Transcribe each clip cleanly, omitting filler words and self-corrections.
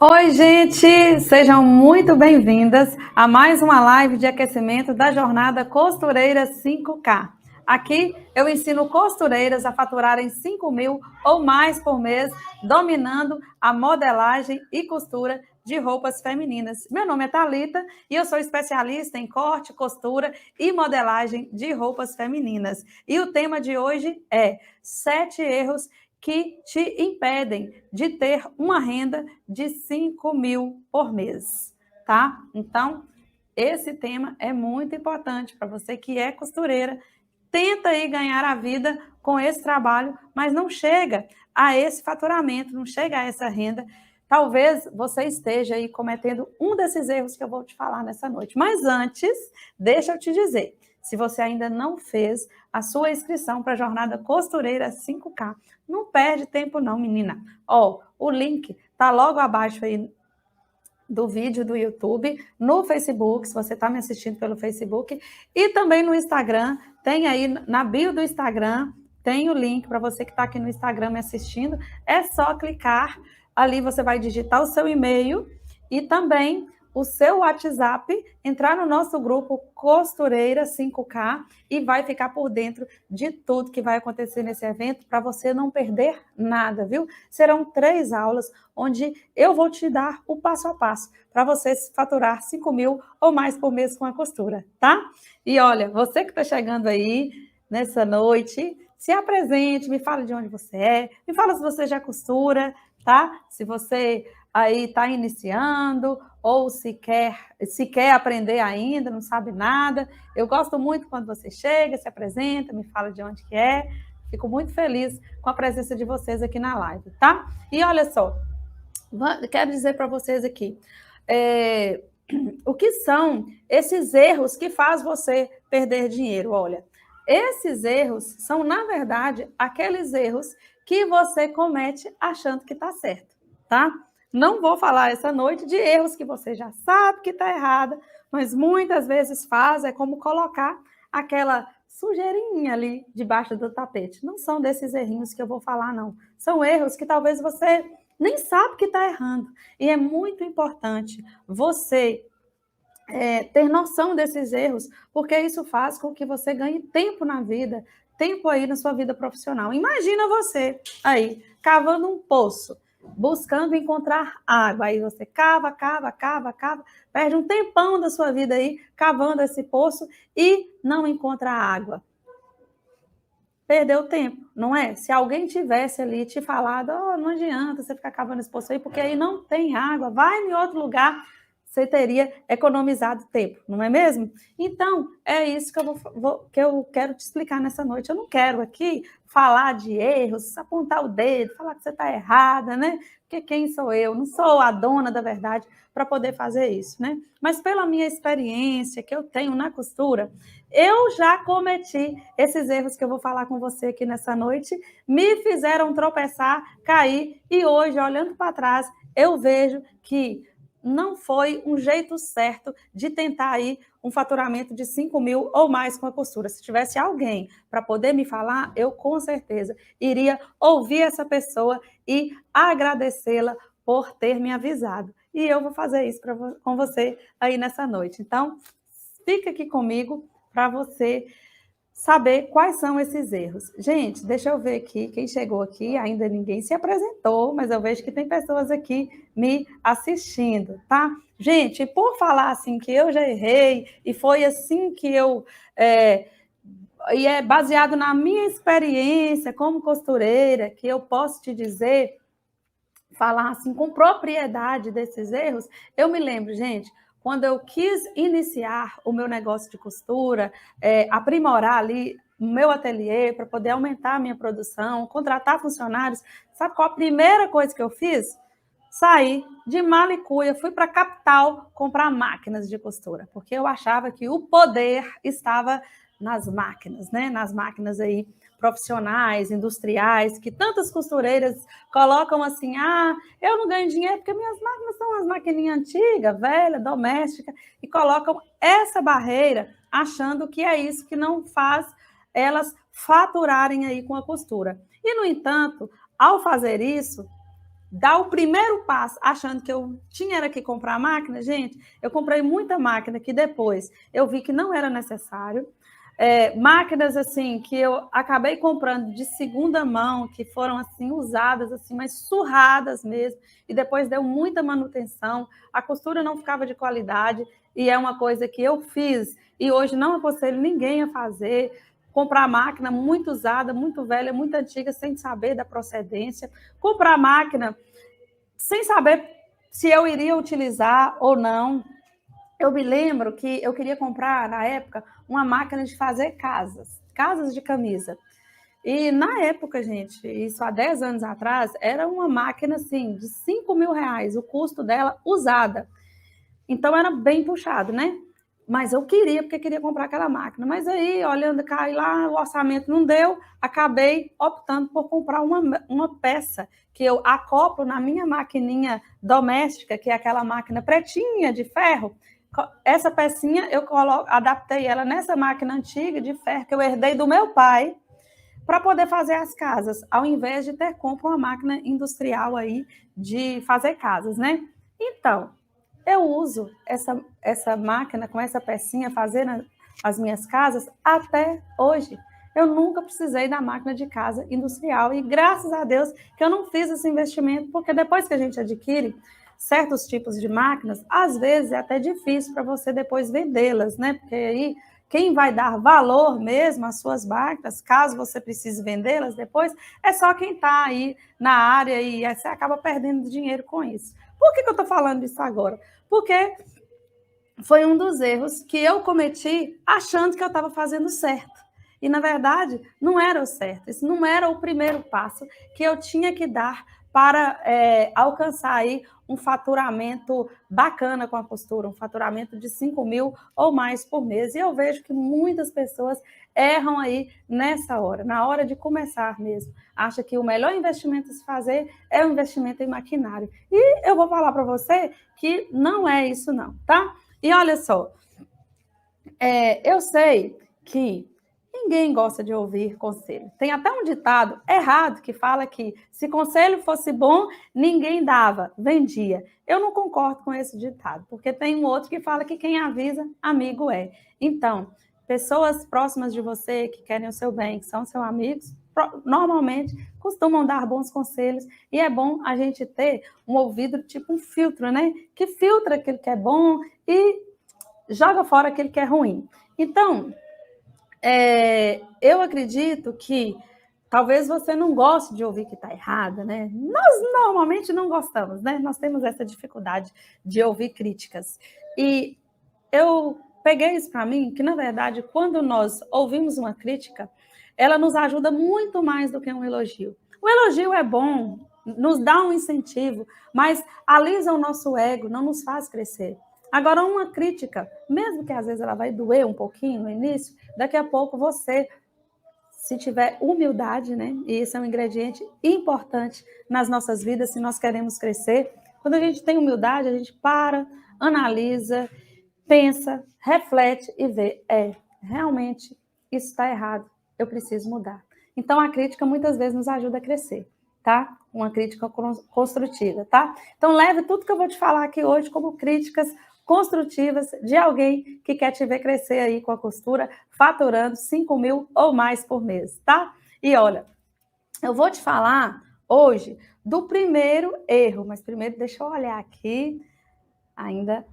Oi, gente! Sejam muito bem-vindas a mais uma live de aquecimento da jornada Costureira 5K. Aqui eu ensino costureiras a faturarem 5 mil ou mais por mês, dominando a modelagem e costura de roupas femininas. Meu nome é Thalita e eu sou especialista em corte, costura e modelagem de roupas femininas. E o tema de hoje é 7 erros que te impedem de ter uma renda de 5 mil por mês, tá? Então, esse tema é muito importante para você que é costureira. Tenta aí ganhar a vida com esse trabalho, mas não chega a esse faturamento, não chega a essa renda. Talvez você esteja aí cometendo um desses erros que eu vou te falar nessa noite. Mas antes, deixa eu te dizer, se você ainda não fez a sua inscrição para a Jornada Costureira 5K, não perde tempo não, menina. Ó, o link tá logo abaixo aí do vídeo do YouTube, no Facebook, se você está me assistindo pelo Facebook, e também no Instagram, tem aí na bio do Instagram, tem o link para você que está aqui no Instagram me assistindo, é só clicar, ali você vai digitar o seu e-mail e também o seu WhatsApp, entrar no nosso grupo Costureira 5K e vai ficar por dentro de tudo que vai acontecer nesse evento para você não perder nada, viu? Serão 3 aulas onde eu vou te dar o passo a passo para você faturar 5 mil ou mais por mês com a costura, tá? E olha, você que está chegando aí nessa noite, se apresente, me fala de onde você é, me fala se você já costura, tá? Se você aí está iniciando ou se quer aprender ainda, não sabe nada. Eu gosto muito quando você chega, se apresenta, me fala de onde que é. Fico muito feliz com a presença de vocês aqui na live, tá? E olha só, quero dizer para vocês aqui, o que são esses erros que faz você perder dinheiro? Olha, esses erros são, na verdade, aqueles erros que você comete achando que está certo, tá? Não vou falar essa noite de erros que você já sabe que está errada, mas muitas vezes faz, é como colocar aquela sujeirinha ali debaixo do tapete. Não são desses errinhos que eu vou falar, não. São erros que talvez você nem sabe que está errando. E é muito importante você ter noção desses erros, porque isso faz com que você ganhe tempo na vida, tempo aí na sua vida profissional. Imagina você aí, cavando um poço, buscando encontrar água. Aí você cava, perde um tempão da sua vida aí, cavando esse poço e não encontra água. Perdeu tempo, não é? Se alguém tivesse ali te falado, oh, não adianta você ficar cavando esse poço aí, porque aí não tem água, vai em outro lugar, você teria economizado tempo, não é mesmo? Então, é isso que eu quero te explicar nessa noite. Eu não quero aqui falar de erros, apontar o dedo, falar que você está errada, né? Porque quem sou eu? Não sou a dona da verdade para poder fazer isso, né? Mas pela minha experiência que eu tenho na costura, eu já cometi esses erros que eu vou falar com você aqui nessa noite, me fizeram tropeçar, cair, e hoje, olhando para trás, eu vejo que não foi um jeito certo de tentar aí um faturamento de 5 mil ou mais com a costura. Se tivesse alguém para poder me falar, eu com certeza iria ouvir essa pessoa e agradecê-la por ter me avisado. E eu vou fazer isso com você aí nessa noite. Então, fica aqui comigo para você saber quais são esses erros. Gente, deixa eu ver aqui, quem chegou aqui, ainda ninguém se apresentou, mas eu vejo que tem pessoas aqui me assistindo, tá? Gente, por falar assim que eu já errei, e foi assim que e é baseado na minha experiência como costureira, que eu posso te dizer, falar assim com propriedade desses erros, eu me lembro, gente, quando eu quis iniciar o meu negócio de costura, aprimorar ali o meu ateliê para poder aumentar a minha produção, contratar funcionários, sabe qual a primeira coisa que eu fiz? Saí de Malicuia, fui para a capital comprar máquinas de costura, porque eu achava que o poder estava nas máquinas, né? Nas máquinas aí profissionais, industriais, que tantas costureiras colocam assim, eu não ganho dinheiro porque minhas máquinas são as maquininhas antigas, velhas, domésticas, e colocam essa barreira achando que é isso que não faz elas faturarem aí com a costura. E, no entanto, ao fazer isso, dar o primeiro passo, achando que eu tinha era que comprar máquina, gente, eu comprei muita máquina que depois eu vi que não era necessário. Máquinas assim que eu acabei comprando de segunda mão, que foram assim usadas assim, mas surradas mesmo, e depois deu muita manutenção, a costura não ficava de qualidade, e é uma coisa que eu fiz e hoje não aconselho ninguém a fazer. Comprar máquina muito usada, muito velha, muito antiga, sem saber da procedência. Comprar máquina sem saber se eu iria utilizar ou não. Eu me lembro que eu queria comprar, na época, uma máquina de fazer casas de camisa. E na época, gente, isso há 10 anos atrás, era uma máquina assim, de 5 mil reais, o custo dela usada. Então era bem puxado, né? Mas eu queria, porque queria comprar aquela máquina. Mas aí, olhando, cai lá, o orçamento não deu, acabei optando por comprar uma peça que eu acoplo na minha maquininha doméstica, que é aquela máquina pretinha de ferro. Essa pecinha eu adaptei ela nessa máquina antiga de ferro que eu herdei do meu pai para poder fazer as casas, ao invés de ter compro uma máquina industrial aí de fazer casas, né? Então, eu uso essa máquina com essa pecinha fazendo as minhas casas até hoje. Eu nunca precisei da máquina de casa industrial e graças a Deus que eu não fiz esse investimento, porque depois que a gente adquire certos tipos de máquinas, às vezes é até difícil para você depois vendê-las, né? Porque aí quem vai dar valor mesmo às suas máquinas, caso você precise vendê-las depois, é só quem está aí na área e você acaba perdendo dinheiro com isso. Por que eu estou falando disso agora? Porque foi um dos erros que eu cometi achando que eu estava fazendo certo. E, na verdade, não era o certo. Isso não era o primeiro passo que eu tinha que dar para alcançar aí um faturamento bacana com a costura, um faturamento de 5 mil ou mais por mês. E eu vejo que muitas pessoas erram aí nessa hora, na hora de começar mesmo. Acha que o melhor investimento a se fazer é o investimento em maquinário. E eu vou falar para você que não é isso não, tá? E olha só, eu sei que ninguém gosta de ouvir conselho. Tem até um ditado errado que fala que se conselho fosse bom, ninguém dava, vendia. Eu não concordo com esse ditado, porque tem um outro que fala que quem avisa, amigo é. Então, pessoas próximas de você, que querem o seu bem, que são seus amigos, normalmente costumam dar bons conselhos, e é bom a gente ter um ouvido tipo um filtro, né? Que filtra aquilo que é bom e joga fora aquilo que é ruim. Então, eu acredito que talvez você não goste de ouvir que está errada, né? Nós normalmente não gostamos, né? Nós temos essa dificuldade de ouvir críticas. E eu peguei isso para mim, que na verdade, quando nós ouvimos uma crítica, ela nos ajuda muito mais do que um elogio. O elogio é bom, nos dá um incentivo, mas alisa o nosso ego, não nos faz crescer. Agora, uma crítica, mesmo que às vezes ela vai doer um pouquinho no início, daqui a pouco você, se tiver humildade, né? E isso é um ingrediente importante nas nossas vidas, se nós queremos crescer. Quando a gente tem humildade, a gente para, analisa, pensa, reflete e vê, realmente isso está errado, eu preciso mudar. Então, a crítica muitas vezes nos ajuda a crescer, tá? Uma crítica construtiva, tá? Então, leve tudo que eu vou te falar aqui hoje como críticas construtivas de alguém que quer te ver crescer aí com a costura, faturando 5 mil ou mais por mês, tá? E olha, eu vou te falar hoje do primeiro erro, mas primeiro deixa eu olhar aqui, ainda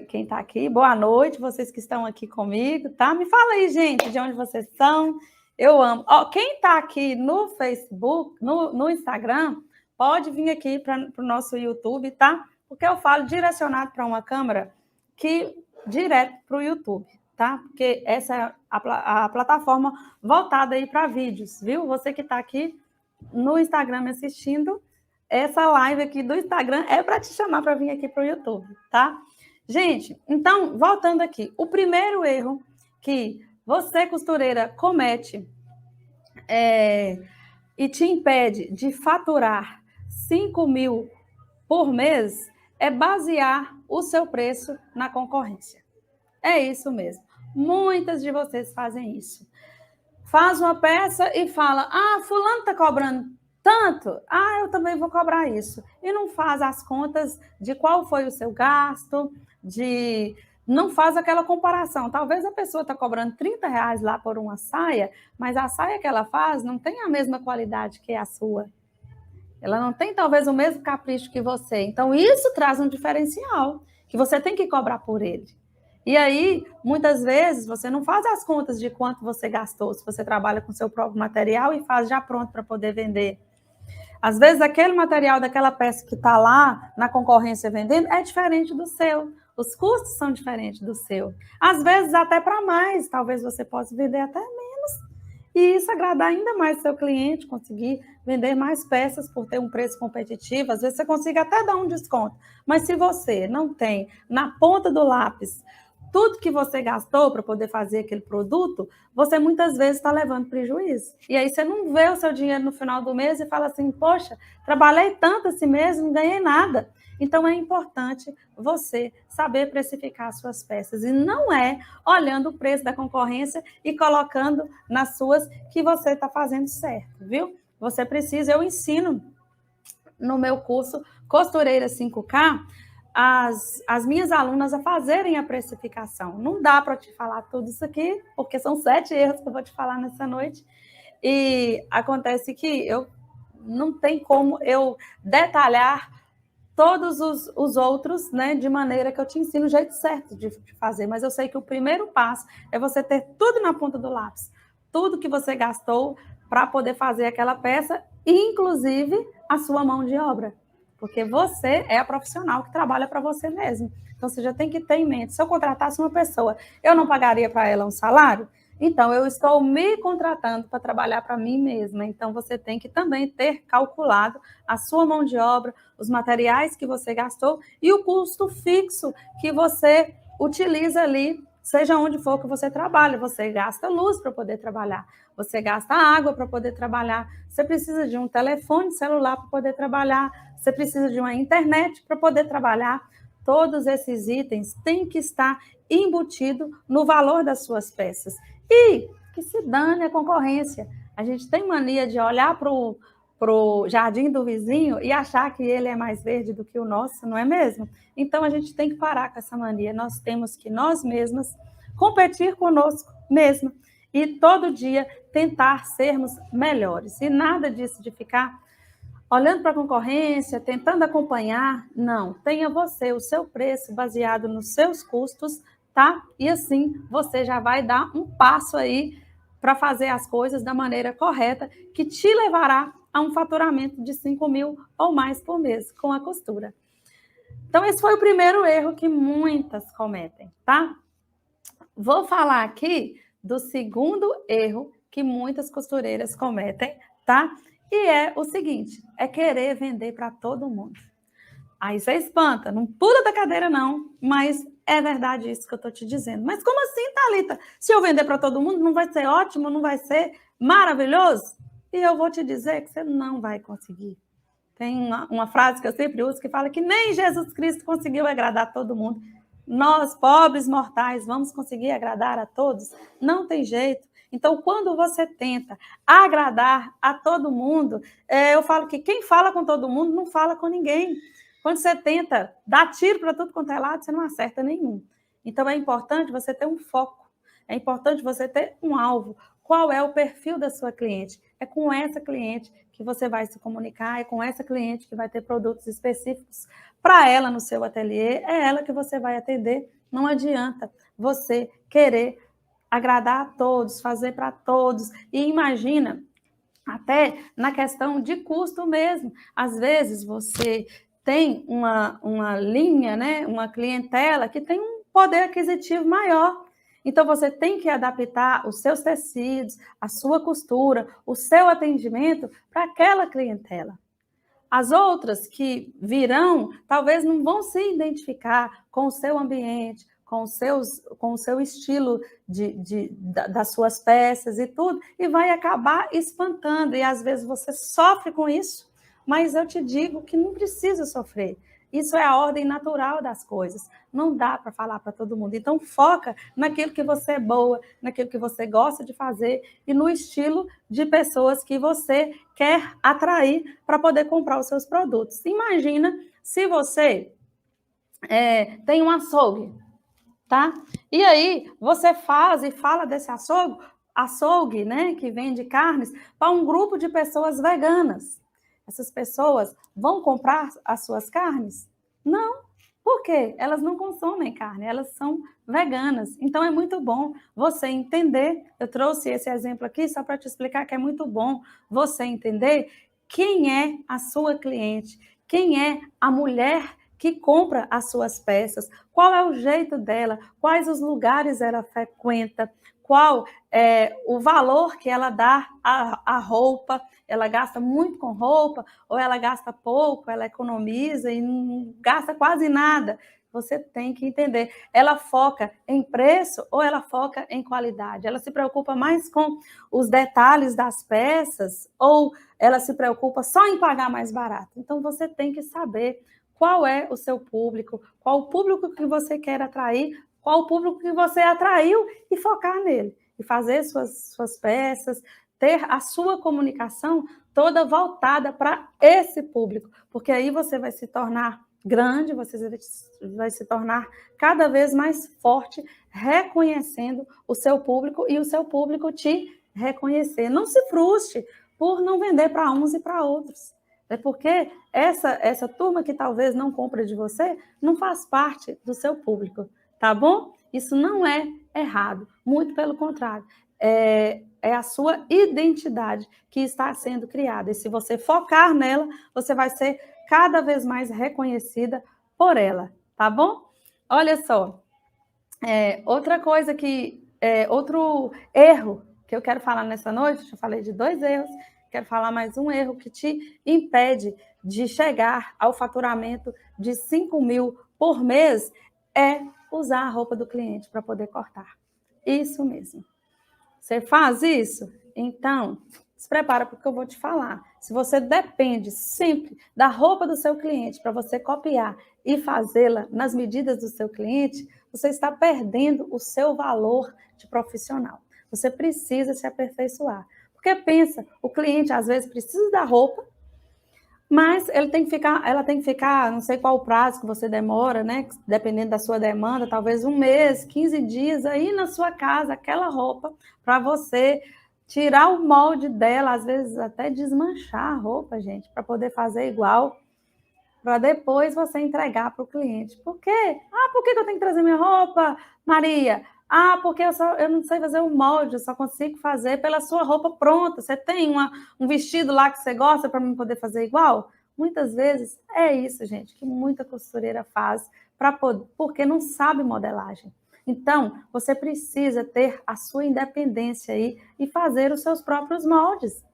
quem está aqui. Boa noite, vocês que estão aqui comigo, tá? Me fala aí, gente, de onde vocês são. Eu amo. Quem está aqui no Facebook, no Instagram, pode vir aqui para o nosso YouTube, tá? Porque eu falo direcionado para uma câmera que direto para o YouTube, tá? Porque essa é a plataforma voltada aí para vídeos, viu? Você que está aqui no Instagram me assistindo, essa live aqui do Instagram é para te chamar para vir aqui para o YouTube, tá? Gente, então, voltando aqui, o primeiro erro que você, costureira, comete e te impede de faturar 5 mil por mês é basear o seu preço na concorrência. É isso mesmo. Muitas de vocês fazem isso. Faz uma peça e fala, fulano está cobrando tanto, eu também vou cobrar isso. E não faz as contas de qual foi o seu gasto, não faz aquela comparação. Talvez a pessoa está cobrando R$ 30 lá por uma saia, mas a saia que ela faz não tem a mesma qualidade que a sua. Ela não tem, talvez, o mesmo capricho que você. Então, isso traz um diferencial, que você tem que cobrar por ele. E aí, muitas vezes, você não faz as contas de quanto você gastou, se você trabalha com seu próprio material e faz já pronto para poder vender. Às vezes, aquele material daquela peça que está lá na concorrência vendendo é diferente do seu. Os custos são diferentes do seu. Às vezes, até para mais. Talvez você possa vender até menos. E isso agradar ainda mais seu cliente, conseguir vender mais peças por ter um preço competitivo. Às vezes, você consiga até dar um desconto. Mas se você não tem na ponta do lápis tudo que você gastou para poder fazer aquele produto, você muitas vezes está levando prejuízo. E aí você não vê o seu dinheiro no final do mês e fala assim, poxa, trabalhei tanto esse mês, não ganhei nada. Então é importante você saber precificar as suas peças. E não é olhando o preço da concorrência e colocando nas suas que você está fazendo certo, viu? Você precisa, eu ensino no meu curso Costureira 5K, as minhas alunas a fazerem a precificação. Não dá para te falar tudo isso aqui, porque são 7 erros que eu vou te falar nessa noite. E acontece que não tem como eu detalhar todos os outros, né, de maneira que eu te ensino o jeito certo de fazer. Mas eu sei que o primeiro passo é você ter tudo na ponta do lápis. Tudo que você gastou para poder fazer aquela peça, inclusive a sua mão de obra. Porque você é a profissional que trabalha para você mesmo. Então, você já tem que ter em mente. Se eu contratasse uma pessoa, eu não pagaria para ela um salário? Então, eu estou me contratando para trabalhar para mim mesma. Então, você tem que também ter calculado a sua mão de obra, os materiais que você gastou e o custo fixo que você utiliza ali, seja onde for que você trabalha. Você gasta luz para poder trabalhar, você gasta água para poder trabalhar, você precisa de um telefone celular para poder trabalhar, você precisa de uma internet para poder trabalhar. Todos esses itens têm que estar embutido no valor das suas peças. E que se dane a concorrência. A gente tem mania de olhar para o jardim do vizinho e achar que ele é mais verde do que o nosso, não é mesmo? Então, a gente tem que parar com essa mania. Nós temos que, nós mesmas, competir conosco mesmo e todo dia tentar sermos melhores. E nada disso de ficar olhando para a concorrência, tentando acompanhar. Não, tenha você o seu preço baseado nos seus custos, tá? E assim você já vai dar um passo aí para fazer as coisas da maneira correta, que te levará a um faturamento de 5.000 ou mais por mês com a costura. Então, esse foi o primeiro erro que muitas cometem, tá? Vou falar aqui do segundo erro que muitas costureiras cometem, tá? E é o seguinte, é querer vender para todo mundo. Aí você espanta, não pula da cadeira não, mas é verdade isso que eu estou te dizendo. Mas como assim, Thalita? Se eu vender para todo mundo, não vai ser ótimo, não vai ser maravilhoso? E eu vou te dizer que você não vai conseguir. Tem uma frase que eu sempre uso que fala que nem Jesus Cristo conseguiu agradar todo mundo. Nós, pobres mortais, vamos conseguir agradar a todos? Não tem jeito. Então, quando você tenta agradar a todo mundo, eu falo que quem fala com todo mundo não fala com ninguém. Quando você tenta dar tiro para tudo quanto é lado, você não acerta nenhum. Então, é importante você ter um foco. É importante você ter um alvo. Qual é o perfil da sua cliente? É com essa cliente que você vai se comunicar, é com essa cliente que vai ter produtos específicos para ela no seu ateliê, é ela que você vai atender. Não adianta você querer agradar a todos, fazer para todos. E imagina, até na questão de custo mesmo. Às vezes você tem uma linha, né, uma clientela que tem um poder aquisitivo maior. Então, você tem que adaptar os seus tecidos, a sua costura, o seu atendimento para aquela clientela. As outras que virão, talvez não vão se identificar com o seu ambiente, com o seu estilo das suas peças e tudo, e vai acabar espantando. E às vezes você sofre com isso, mas eu te digo que não precisa sofrer. Isso é a ordem natural das coisas. Não dá para falar para todo mundo. Então, foca naquilo que você é boa, naquilo que você gosta de fazer e no estilo de pessoas que você quer atrair para poder comprar os seus produtos. Imagina se você tem um açougue, tá? E aí você faz e fala desse açougue, né, que vende carnes, para um grupo de pessoas veganas. Essas pessoas vão comprar as suas carnes? Não. Por quê? Elas não consomem carne, elas são veganas. Então é muito bom você entender. Eu trouxe esse exemplo aqui só para te explicar que é muito bom você entender quem é a sua cliente, quem é a mulher que compra as suas peças, qual é o jeito dela, quais os lugares ela frequenta, qual é o valor que ela dá à roupa, ela gasta muito com roupa, ou ela gasta pouco, ela economiza e não gasta quase nada. Você tem que entender, ela foca em preço ou ela foca em qualidade? Ela se preocupa mais com os detalhes das peças ou ela se preocupa só em pagar mais barato? Então, você tem que saber qual é o seu público, qual o público que você quer atrair, qual o público que você atraiu e focar nele. E fazer suas peças, ter a sua comunicação toda voltada para esse público, porque aí você vai se tornar grande, você vai se tornar cada vez mais forte, reconhecendo o seu público e o seu público te reconhecer. Não se frustre por não vender para uns e para outros. É porque essa turma que talvez não compre de você não faz parte do seu público, tá bom? Isso não é errado, muito pelo contrário. É a sua identidade que está sendo criada. E se você focar nela, você vai ser cada vez mais reconhecida por ela, tá bom? Olha só, outra coisa outro erro que eu quero falar nessa noite, já falei de 2 erros, quero falar mais um erro que te impede de chegar ao faturamento de 5 mil por mês, é usar a roupa do cliente para poder cortar. Isso mesmo. Você faz isso? Então, se prepara porque eu vou te falar. Se você depende sempre da roupa do seu cliente para você copiar e fazê-la nas medidas do seu cliente, você está perdendo o seu valor de profissional. Você precisa se aperfeiçoar. Porque pensa, o cliente às vezes precisa da roupa, mas ela tem que ficar, não sei qual o prazo que você demora, né? Dependendo da sua demanda, talvez 1 mês, 15 dias aí na sua casa, aquela roupa, para você tirar o molde dela, às vezes até desmanchar a roupa, gente, para poder fazer igual, para depois você entregar para o cliente. Por quê? Por que eu tenho que trazer minha roupa, Maria? Porque eu não sei fazer o molde, eu só consigo fazer pela sua roupa pronta. Você tem um vestido lá que você gosta para mim poder fazer igual? Muitas vezes é isso, gente, que muita costureira faz porque não sabe modelagem. Então, você precisa ter a sua independência aí e fazer os seus próprios moldes.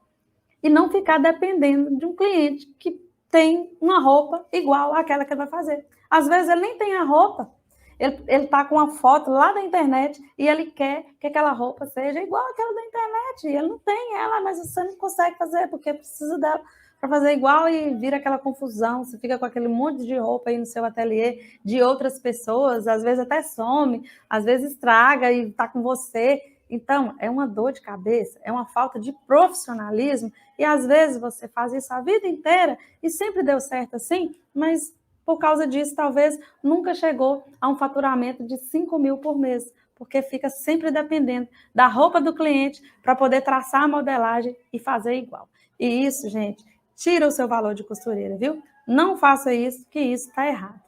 E não ficar dependendo de um cliente que tem uma roupa igual àquela que ele vai fazer. Às vezes ele nem tem a roupa, ele está com uma foto lá da internet e ele quer que aquela roupa seja igual àquela da internet. E ele não tem ela, mas você não consegue fazer porque precisa dela para fazer igual e vira aquela confusão. Você fica com aquele monte de roupa aí no seu ateliê de outras pessoas, às vezes até some, às vezes estraga e está com você. Então, é uma dor de cabeça, é uma falta de profissionalismo e às vezes você faz isso a vida inteira e sempre deu certo assim, mas por causa disso, talvez nunca chegou a um faturamento de 5 mil por mês, porque fica sempre dependendo da roupa do cliente para poder traçar a modelagem e fazer igual. E isso, gente, tira o seu valor de costureira, viu? Não faça isso, que isso está errado.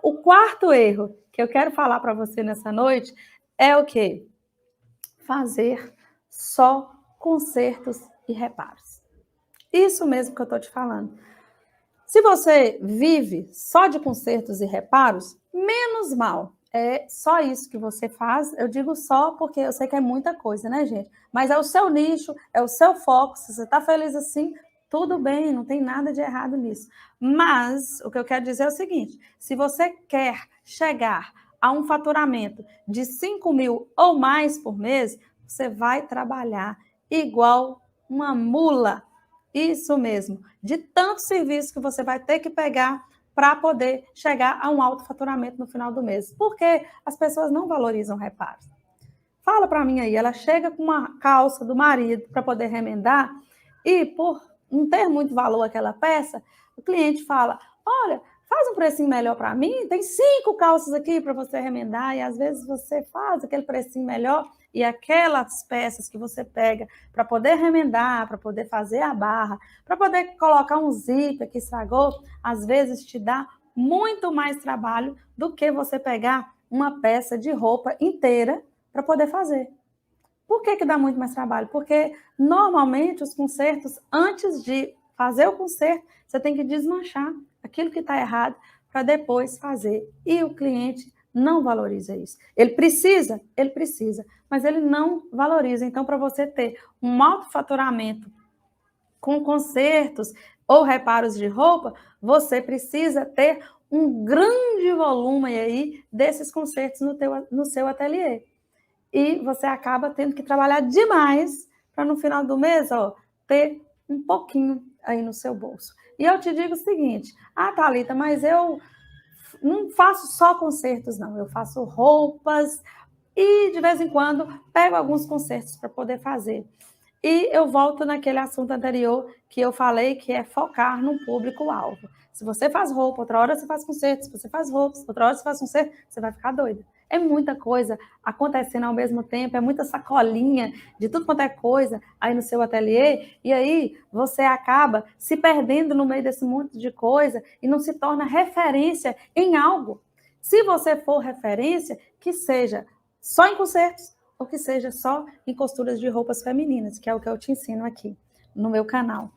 O quarto erro que eu quero falar para você nessa noite é o quê? Fazer só consertos e reparos. Isso mesmo que eu estou te falando. Se você vive só de consertos e reparos, menos mal. É só isso que você faz. Eu digo só porque eu sei que é muita coisa, né, gente? Mas é o seu nicho, é o seu foco. Se você está feliz assim, tudo bem, não tem nada de errado nisso. Mas o que eu quero dizer é o seguinte: se você quer chegar a um faturamento de 5 mil ou mais por mês, você vai trabalhar igual uma mula. Isso mesmo, de tanto serviço que você vai ter que pegar para poder chegar a um alto faturamento no final do mês. Porque as pessoas não valorizam reparos. Fala para mim aí, ela chega com uma calça do marido para poder remendar e por não ter muito valor aquela peça, o cliente fala, olha, faz um precinho melhor para mim, tem 5 calças aqui para você remendar, e às vezes você faz aquele precinho melhor e aquelas peças que você pega para poder remendar, para poder fazer a barra, para poder colocar um zíper que estragou, às vezes te dá muito mais trabalho do que você pegar uma peça de roupa inteira para poder fazer. Por que dá muito mais trabalho? Porque normalmente os consertos, antes de fazer o conserto, você tem que desmanchar aquilo que está errado para depois fazer. E o cliente não valoriza isso. Ele precisa, mas ele não valoriza. Então, para você ter um alto faturamento com consertos ou reparos de roupa, você precisa ter um grande volume aí desses consertos no seu ateliê. E você acaba tendo que trabalhar demais para no final do mês, ter um pouquinho aí no seu bolso. E eu te digo o seguinte, Thalita, mas eu não faço só concertos, não. Eu faço roupas e, de vez em quando, pego alguns concertos para poder fazer. E eu volto naquele assunto anterior que eu falei, que é focar no público-alvo. Se você faz roupa, outra hora você faz concerto. Se você faz roupas, outra hora você faz concerto, você vai ficar doida. É muita coisa acontecendo ao mesmo tempo, é muita sacolinha de tudo quanto é coisa aí no seu ateliê, e aí você acaba se perdendo no meio desse monte de coisa e não se torna referência em algo. Se você for referência, que seja só em concertos, ou que seja só em costuras de roupas femininas, que é o que eu te ensino aqui no meu canal.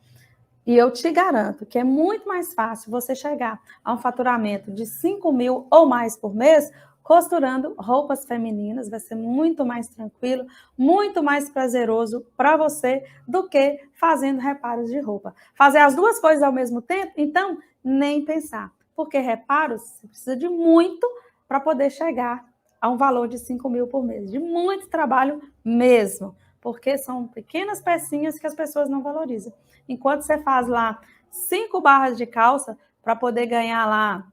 E eu te garanto que é muito mais fácil você chegar a um faturamento de 5 mil ou mais por mês costurando roupas femininas. Vai ser muito mais tranquilo, muito mais prazeroso para você do que fazendo reparos de roupa. Fazer as duas coisas ao mesmo tempo, então, nem pensar. Porque reparos, você precisa de muito para poder chegar a um valor de 5 mil por mês. De muito trabalho mesmo. Porque são pequenas pecinhas que as pessoas não valorizam. Enquanto você faz lá 5 barras de calça para poder ganhar lá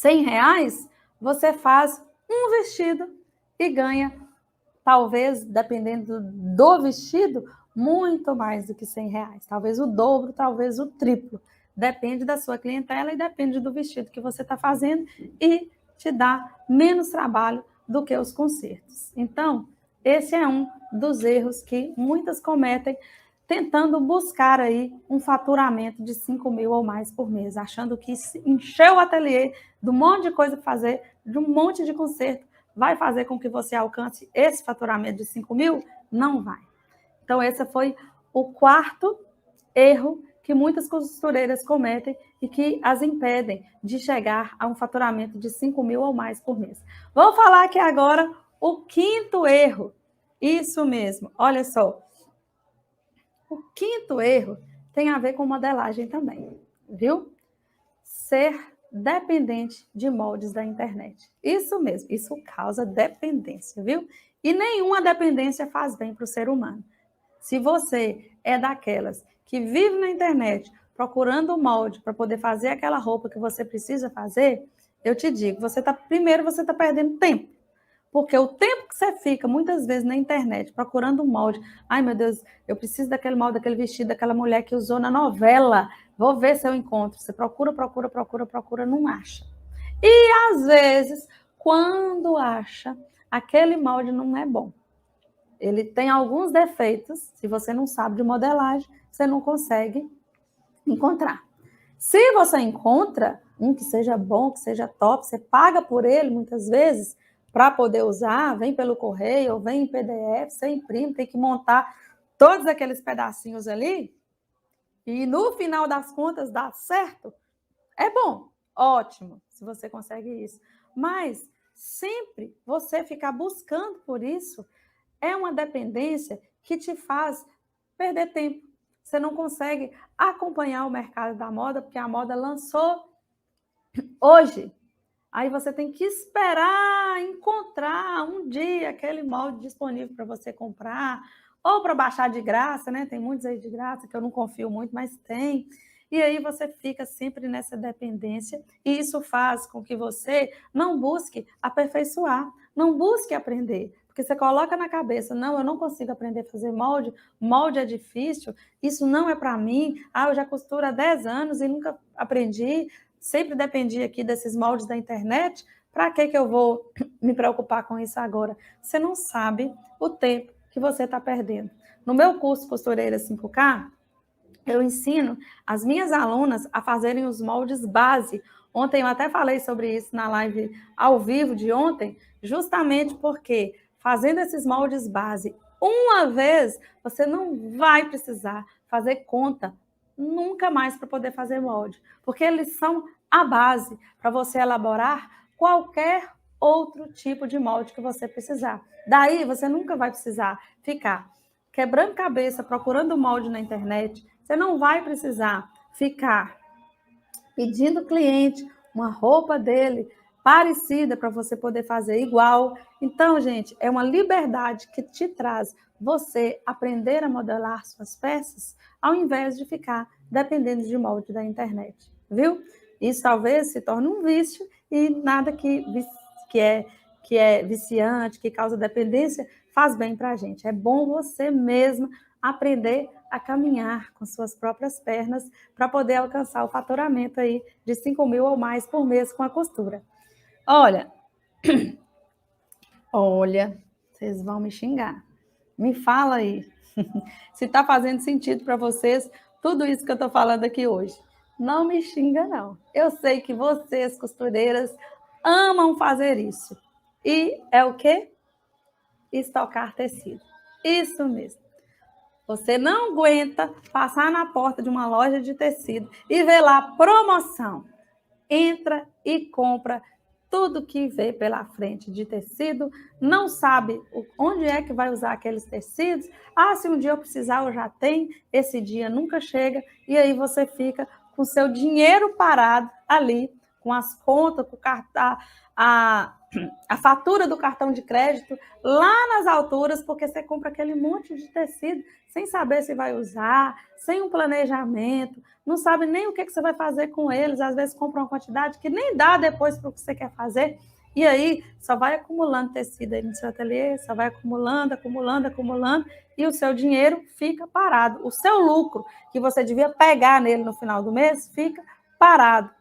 R$100, você faz um vestido e ganha, talvez, dependendo do vestido, muito mais do que R$100. Talvez o dobro, talvez o triplo. Depende da sua clientela e depende do vestido que você está fazendo e te dá menos trabalho do que os concertos. Então, esse é um dos erros que muitas cometem tentando buscar aí um faturamento de 5 mil ou mais por mês, achando que encher o ateliê de um monte de coisa para fazer, de um monte de conserto, vai fazer com que você alcance esse faturamento de 5 mil? Não vai. Então, esse foi o quarto erro que muitas costureiras cometem e que as impedem de chegar a um faturamento de 5 mil ou mais por mês. Vou falar aqui agora o quinto erro. Isso mesmo, olha só. O quinto erro tem a ver com modelagem também, viu? Ser dependente de moldes da internet. Isso mesmo, isso causa dependência, viu? E nenhuma dependência faz bem para o ser humano. Se você é daquelas que vive na internet procurando um molde para poder fazer aquela roupa que você precisa fazer, eu te digo, primeiro você está perdendo tempo. Porque o tempo que você fica, muitas vezes, na internet, procurando um molde, ai, meu Deus, eu preciso daquele molde, daquele vestido, daquela mulher que usou na novela, vou ver se eu encontro. Você procura, não acha. E, às vezes, quando acha, aquele molde não é bom. Ele tem alguns defeitos, se você não sabe de modelagem, você não consegue encontrar. Se você encontra um que seja bom, que seja top, você paga por ele, muitas vezes, para poder usar, vem pelo correio, ou vem em PDF, você imprime, tem que montar todos aqueles pedacinhos ali, e no final das contas dá certo, é bom, ótimo, se você consegue isso. Mas sempre você ficar buscando por isso é uma dependência que te faz perder tempo. Você não consegue acompanhar o mercado da moda, porque a moda lançou hoje. Aí você tem que esperar encontrar um dia aquele molde disponível para você comprar, ou para baixar de graça, né? Tem muitos aí de graça que eu não confio muito, mas tem. E aí você fica sempre nessa dependência e isso faz com que você não busque aperfeiçoar, não busque aprender. Porque você coloca na cabeça, não, eu não consigo aprender a fazer molde, molde é difícil, isso não é para mim, eu já costuro há 10 anos e nunca aprendi, sempre dependi aqui desses moldes da internet, para que eu vou me preocupar com isso agora? Você não sabe o tempo que você está perdendo. No meu curso Costureira 5K, eu ensino as minhas alunas a fazerem os moldes base. Ontem eu até falei sobre isso na live ao vivo de ontem, justamente porque fazendo esses moldes base, uma vez, você não vai precisar fazer conta nunca mais para poder fazer molde, porque eles são a base para você elaborar qualquer outro tipo de molde que você precisar. Daí você nunca vai precisar ficar quebrando cabeça, procurando molde na internet. Você não vai precisar ficar pedindo ao cliente uma roupa dele parecida para você poder fazer igual. Então, gente, é uma liberdade que te traz você aprender a modelar suas peças ao invés de ficar dependendo de molde da internet, viu? Isso talvez se torne um vício e nada que é viciante, que causa dependência, faz bem para a gente. É bom você mesmo aprender a caminhar com suas próprias pernas para poder alcançar o faturamento aí de 5 mil ou mais por mês com a costura. Olha, vocês vão me xingar. Me fala aí se está fazendo sentido para vocês tudo isso que eu estou falando aqui hoje. Não me xinga, não. Eu sei que vocês, costureiras, amam fazer isso. E é o quê? Estocar tecido. Isso mesmo. Você não aguenta passar na porta de uma loja de tecido e ver lá promoção. Entra e compra tudo que vê pela frente de tecido, não sabe onde é que vai usar aqueles tecidos. Se um dia eu precisar, eu já tenho, esse dia nunca chega, e aí você fica com seu dinheiro parado ali, com as contas, com a fatura do cartão de crédito lá nas alturas, porque você compra aquele monte de tecido sem saber se vai usar, sem um planejamento, não sabe nem o que você vai fazer com eles, às vezes compra uma quantidade que nem dá depois para o que você quer fazer, e aí só vai acumulando tecido aí no seu ateliê, só vai acumulando, e o seu dinheiro fica parado. O seu lucro, que você devia pegar nele no final do mês, fica parado.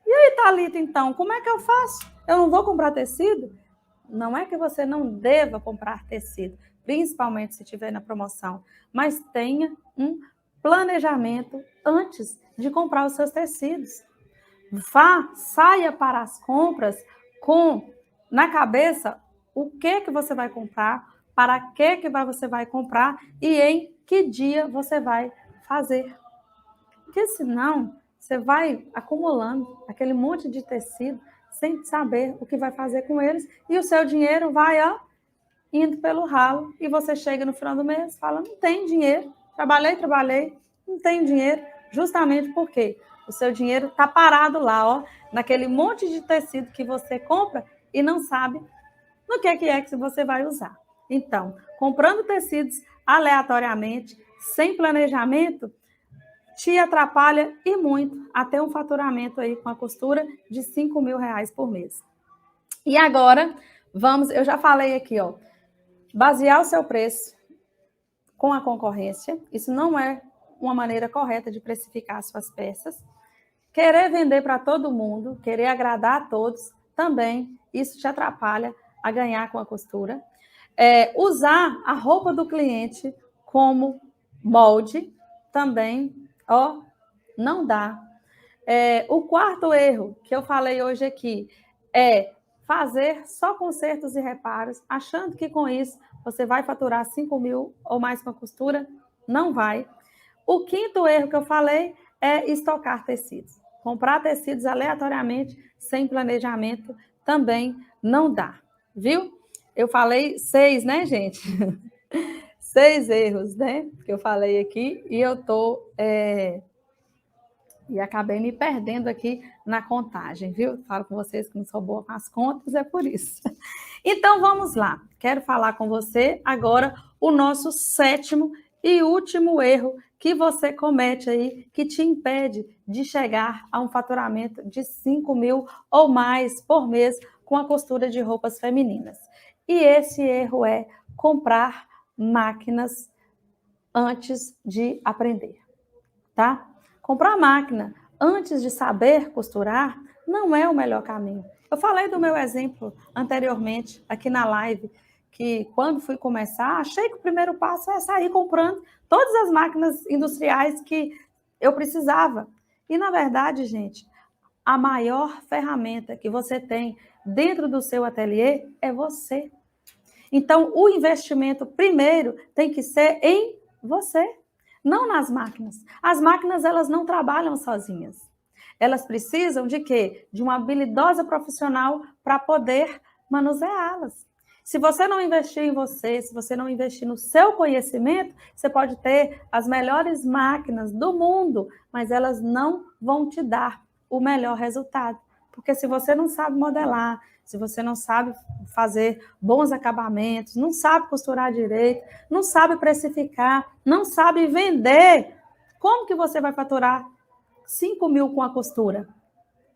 E aí, Thalita, então, como é que eu faço? Eu não vou comprar tecido? Não é que você não deva comprar tecido, principalmente se estiver na promoção, mas tenha um planejamento antes de comprar os seus tecidos. Saia para as compras com na cabeça o que você vai comprar, para que você vai comprar e em que dia você vai fazer. Porque senão você vai acumulando aquele monte de tecido sem saber o que vai fazer com eles e o seu dinheiro vai indo pelo ralo e você chega no final do mês e fala, não tem dinheiro, trabalhei, não tem dinheiro, justamente porque o seu dinheiro está parado lá, naquele monte de tecido que você compra e não sabe no que é que você vai usar. Então, comprando tecidos aleatoriamente, sem planejamento, te atrapalha e muito até um faturamento aí com a costura de 5 mil reais por mês. E agora, eu já falei aqui, basear o seu preço com a concorrência, isso não é uma maneira correta de precificar suas peças. Querer vender para todo mundo, querer agradar a todos, também isso te atrapalha a ganhar com a costura. Usar a roupa do cliente como molde, também, não dá. O quarto erro que eu falei hoje aqui é fazer só consertos e reparos, achando que com isso você vai faturar 5 mil ou mais com a costura, não vai. O quinto erro que eu falei é estocar tecidos. Comprar tecidos aleatoriamente, sem planejamento, também não dá, viu? Eu falei 6, né, gente? 6 erros, né, que eu falei aqui, e eu e acabei me perdendo aqui na contagem, viu? Falo com vocês que não sou boa com as contas, é por isso. Então, vamos lá. Quero falar com você agora o nosso 7º e último erro que você comete aí que te impede de chegar a um faturamento de 5 mil ou mais por mês com a costura de roupas femininas. E esse erro é comprar máquinas antes de aprender, tá? Comprar máquina antes de saber costurar não é o melhor caminho. Eu falei do meu exemplo anteriormente aqui na live, que quando fui começar, achei que o primeiro passo é sair comprando todas as máquinas industriais que eu precisava. E, na verdade, gente, a maior ferramenta que você tem dentro do seu ateliê é você. Então, o investimento primeiro tem que ser em você, não nas máquinas. As máquinas, elas não trabalham sozinhas. Elas precisam de quê? De uma habilidosa profissional para poder manuseá-las. Se você não investir em você, se você não investir no seu conhecimento, você pode ter as melhores máquinas do mundo, mas elas não vão te dar o melhor resultado. Porque se você não sabe modelar, se você não sabe fazer bons acabamentos, não sabe costurar direito, não sabe precificar, não sabe vender, como que você vai faturar 5 mil com a costura?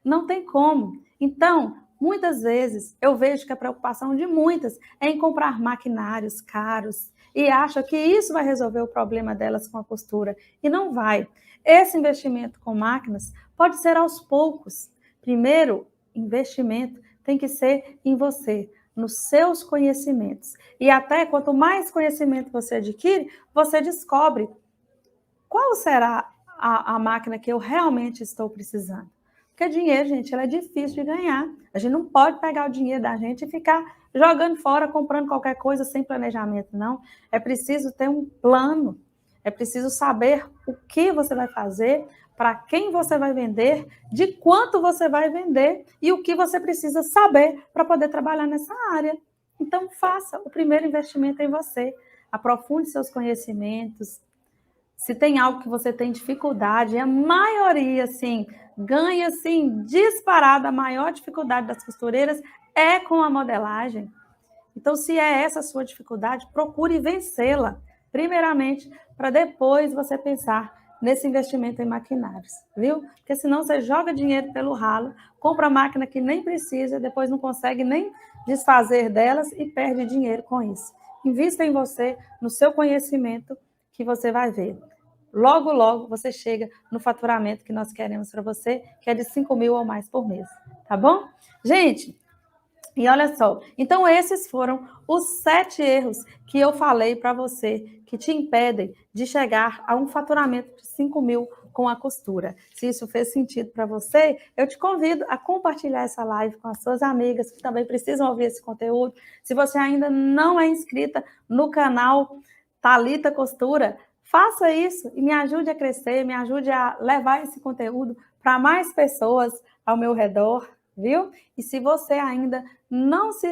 Não tem como. Então, muitas vezes, eu vejo que a preocupação de muitas é em comprar maquinários caros e acha que isso vai resolver o problema delas com a costura. E não vai. Esse investimento com máquinas pode ser aos poucos. Primeiro, investimento tem que ser em você, nos seus conhecimentos. E até quanto mais conhecimento você adquire, você descobre qual será a máquina que eu realmente estou precisando. Porque dinheiro, gente, ela é difícil de ganhar. A gente não pode pegar o dinheiro da gente e ficar jogando fora, comprando qualquer coisa sem planejamento, não. É preciso ter um plano. É preciso saber o que você vai fazer, para quem você vai vender, de quanto você vai vender e o que você precisa saber para poder trabalhar nessa área. Então, faça o primeiro investimento em você. Aprofunde seus conhecimentos. Se tem algo que você tem dificuldade, a maioria, assim, ganha, assim, disparada, a maior dificuldade das costureiras é com a modelagem. Então, se é essa a sua dificuldade, procure vencê-la, primeiramente, para depois você pensar nesse investimento em maquinários, viu? Porque senão você joga dinheiro pelo ralo, compra máquina que nem precisa, depois não consegue nem desfazer delas e perde dinheiro com isso. Invista em você, no seu conhecimento, que você vai ver. Logo, logo, você chega no faturamento que nós queremos para você, que é de 5 mil ou mais por mês, tá bom? Gente, e olha só, então esses foram os 7 erros que eu falei para você, que te impedem de chegar a um faturamento de 5 mil com a costura. Se isso fez sentido para você, eu te convido a compartilhar essa live com as suas amigas que também precisam ouvir esse conteúdo. Se você ainda não é inscrita no canal Thalita Costura, faça isso e me ajude a crescer, me ajude a levar esse conteúdo para mais pessoas ao meu redor, viu? E se você ainda não se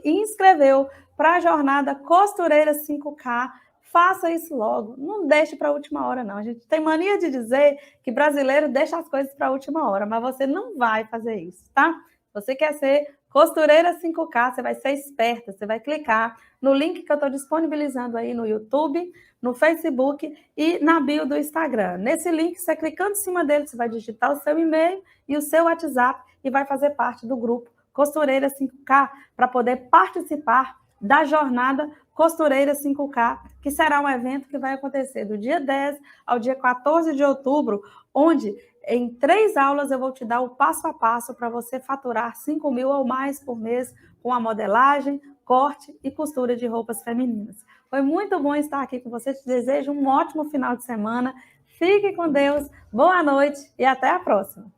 inscreveu para a jornada Costureira 5K, faça isso logo. Não deixe para a última hora, não. A gente tem mania de dizer que brasileiro deixa as coisas para a última hora, mas você não vai fazer isso, tá? Você quer ser Costureira 5K, você vai ser esperta, você vai clicar no link que eu estou disponibilizando aí no YouTube, no Facebook e na bio do Instagram. Nesse link, você clicando em cima dele, você vai digitar o seu e-mail e o seu WhatsApp e vai fazer parte do grupo Costureira 5K para poder participar da jornada Costureira 5K, que será um evento que vai acontecer do dia 10 ao dia 14 de outubro, onde em 3 aulas eu vou te dar o passo a passo para você faturar 5 mil ou mais por mês com a modelagem, corte e costura de roupas femininas. Foi muito bom estar aqui com você, te desejo um ótimo final de semana, fique com Deus, boa noite e até a próxima.